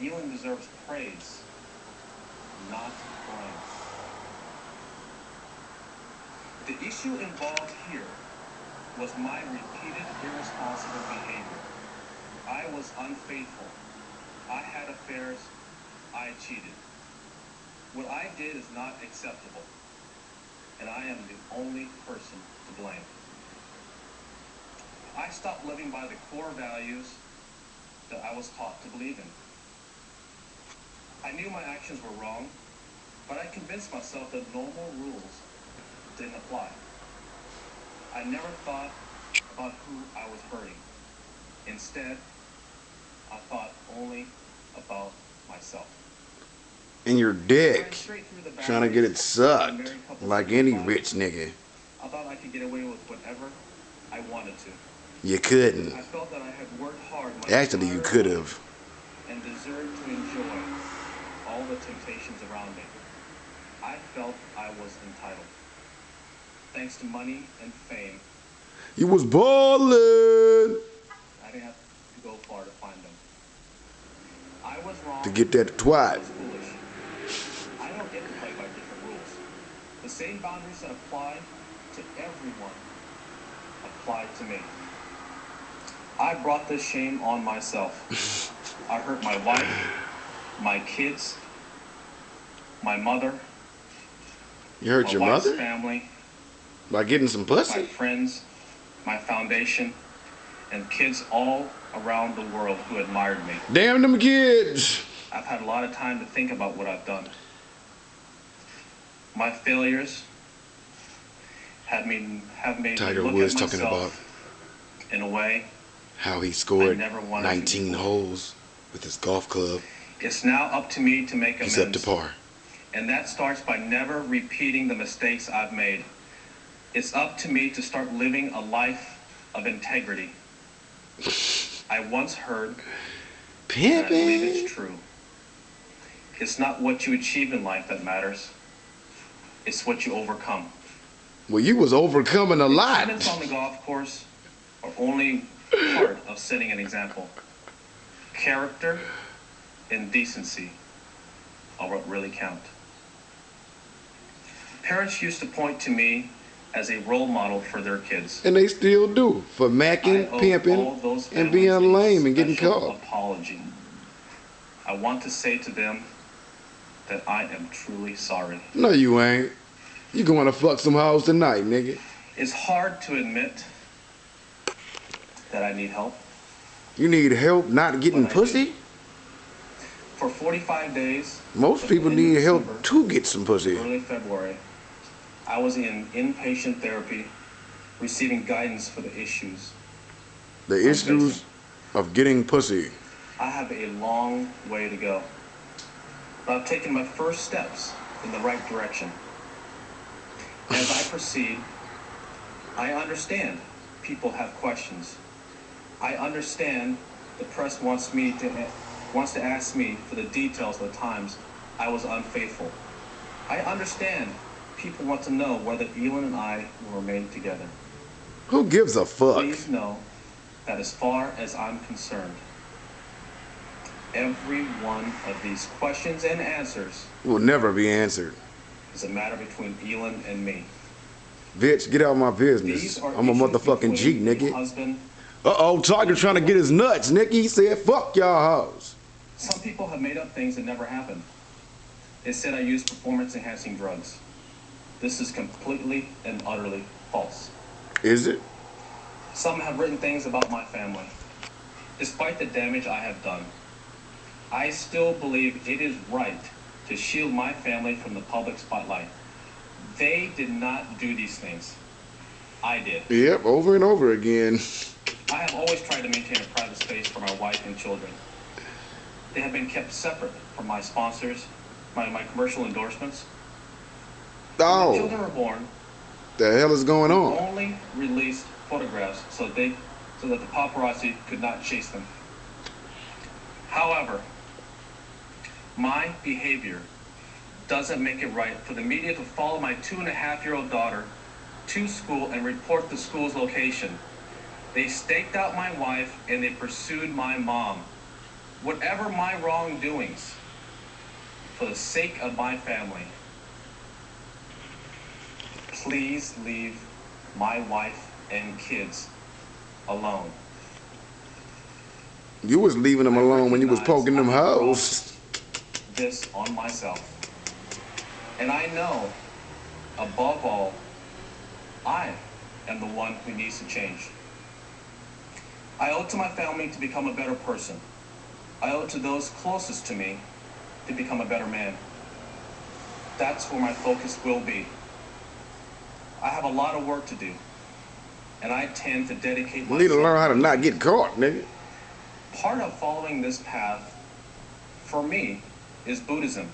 Elon deserves praise, not blame. The issue involved here was my repeated irresponsible behavior. I was unfaithful. I had affairs. I cheated. What I did is not acceptable, and I am the only person to blame. I stopped living by the core values that I was taught to believe in. I knew my actions were wrong, but I convinced myself that normal rules didn't apply. I never thought about who I was hurting. Instead, I thought only about myself. And your dick, trying to get it sucked, like any rich nigga. I thought I could get away with whatever I wanted to. You couldn't. I felt that I had worked hard. Actually, you could have. And deserved to enjoy all the temptations around me. I felt I was entitled. Thanks to money and fame. You was ballin'. I didn't have to go far to find them. I was wrong. To get that twat. I was foolish. I don't get to play by different rules. The same boundaries that apply to everyone apply to me. I brought this shame on myself. I hurt my wife, my kids, my mother. You hurt your mother? Family. By getting some pussy? My friends, my foundation, and kids all around the world who admired me. Damn them kids! I've had a lot of time to think about what I've done. My failures have made me Tiger look Woods at talking about myself in a way how he scored 19 holes with his golf club. It's now up to me to make amends. He's up to par. And that starts by never repeating the mistakes I've made. It's up to me to start living a life of integrity. I once heard, and I believe it's true, it's not what you achieve in life that matters. It's what you overcome. Well, you was overcoming a lot. Achievements on the golf course are only part of setting an example. Character and decency are what really count. Parents used to point to me as a role model for their kids. And they still do, for macking, pimping, and being lame and getting caught. Apology. I want to say to them that I am truly sorry. No, you ain't. You going to fuck some hoes tonight, nigga. It's hard to admit that I need help. You need help not getting pussy? For 45 days. Most people need help to get some pussy. Early February, I was in inpatient therapy, receiving guidance for the issues. The issues of getting pussy. I have a long way to go, but I've taken my first steps in the right direction. As I proceed, I understand people have questions. I understand the press wants to ask me for the details of the times I was unfaithful. I understand people want to know whether Elon and I will remain together. Who gives a fuck? Please know that as far as I'm concerned, every one of these questions and answers will never be answered. It's a matter between Elon and me. Bitch, get out of my business. I'm a motherfucking G, nigga. Uh-oh, Tiger trying to get his nuts, nigga. He said, fuck y'all hoes. Some people have made up things that never happened. They said I used performance-enhancing drugs. This is completely and utterly false. Is it? Some have written things about my family. Despite the damage I have done, I still believe it is right to shield my family from the public spotlight. They did not do these things. I did. Yep, over and over again. I have always tried to maintain a private space for my wife and children. They have been kept separate from my sponsors, my commercial endorsements. Oh. When the children were born, the hell is going on? Only released photographs so that the paparazzi could not chase them. However, my behavior doesn't make it right for the media to follow my 2.5-year-old daughter to school and report the school's location. They staked out my wife and they pursued my mom. whatever my wrongdoings, for the sake of my family, please leave my wife and kids alone. You was leaving them alone when you was poking them hoes. This on myself. And I know, above all, I am the one who needs to change. I owe it to my family to become a better person. I owe it to those closest to me to become a better man. That's where my focus will be. I have a lot of work to do, and I tend to dedicate myself. You need to learn how to not get caught, nigga. Part of following this path, for me, is Buddhism.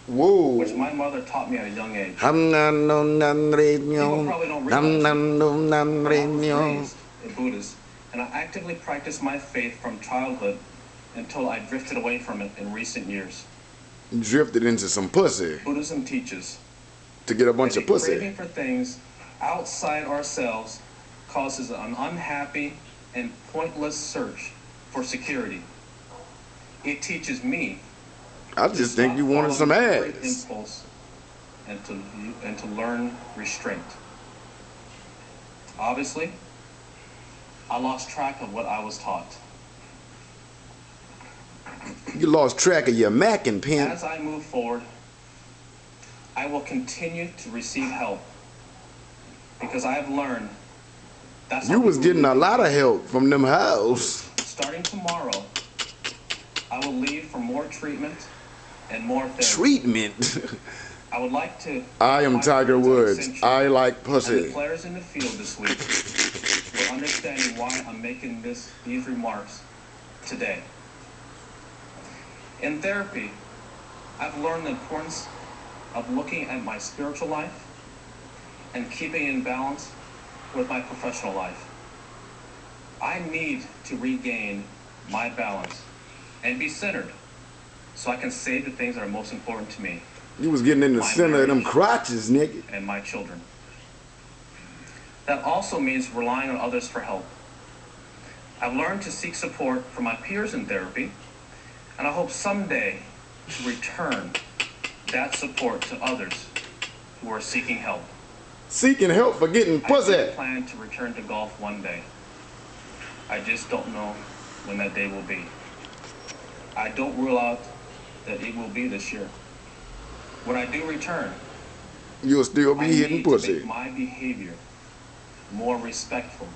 Whoa. Which my mother taught me at a young age. People probably don't realize I was raised a Buddhist, and I actively practiced my faith from childhood until I drifted away from it in recent years. You drifted into some pussy. Buddhism teaches to get a bunch of pussy. Craving for things outside ourselves causes an unhappy and pointless search for security. It teaches me. I just think you wanted some ass. Impulse and to learn restraint. Obviously, I lost track of what I was taught. You lost track of your mackin', pimp. As I move forward, I will continue to receive help because I have learned that's you was getting a lot of help from them hoes. Starting tomorrow, I will leave for more treatment and more therapy. Treatment? I would like to. I am Tiger Woods. I like pussy. And the players in the field this week will understand why I'm making these remarks today. In therapy, I've learned the importance of looking at my spiritual life and keeping in balance with my professional life. I need to regain my balance and be centered so I can say the things that are most important to me. You was getting in the center of them crotches, nigga. And my children. That also means relying on others for help. I've learned to seek support from my peers in therapy, and I hope someday to return that support to others who are seeking help. Seeking help for getting pussy. I plan to return to golf one day. I just don't know when that day will be. I don't rule out that it will be this year. When I do return, you'll still be hitting pussy. To make my behavior more respectful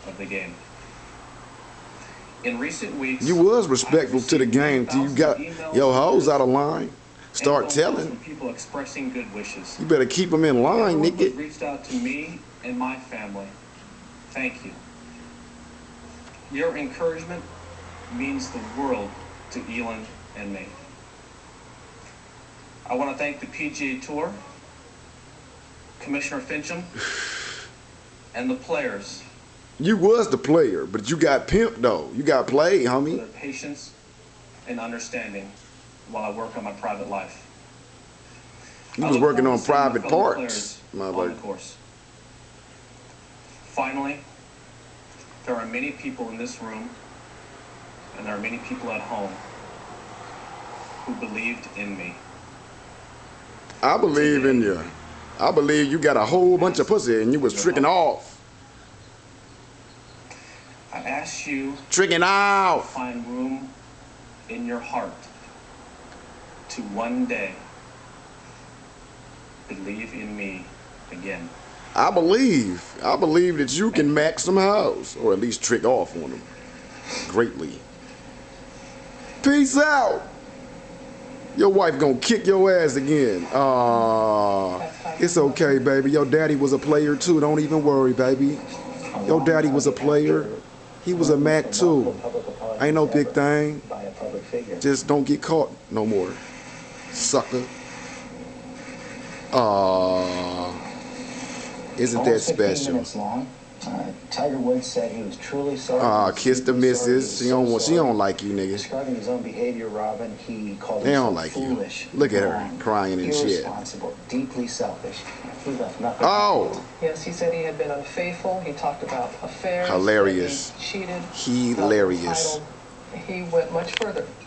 of the game. In recent weeks, you was respectful to the game till you got your hoes out of line. Start telling. People expressing good wishes. You better keep them in line, nigga. Reached out to me and my family. Thank you. Your encouragement means the world to Elon and me. I want to thank the PGA Tour, Commissioner Fincham, and the players. You was the player, but you got pimped though. You got played, homie. For their patience and understanding while I work on my private life. You was working on private parts, on the course. Finally, there are many people in this room, and there are many people at home who believed in me. I believe in you. I believe you got a whole bunch of pussy and you was tricking off. I ask you tricking off. To find room in your heart to one day believe in me again. I believe that you can max some hoes, or at least trick off on them greatly. Peace out. Your wife gonna kick your ass again. It's okay, baby. Your daddy was a player too. Don't even worry, baby. Your daddy was a player. He was a Mac too. Ain't no big thing. Just don't get caught no more, sucker. Isn't that special? Tiger Woods said he was truly sorry. Kiss the missus. She don't like you, nigga. Describing his own behavior, Robin, he called they don't himself like foolish, you. Look at her crying and shit. Irresponsible, deeply selfish. He left nothing. Oh. Yes, he said he had been unfaithful. He talked about affairs. Hilarious. He cheated. Hilarious. he went much further.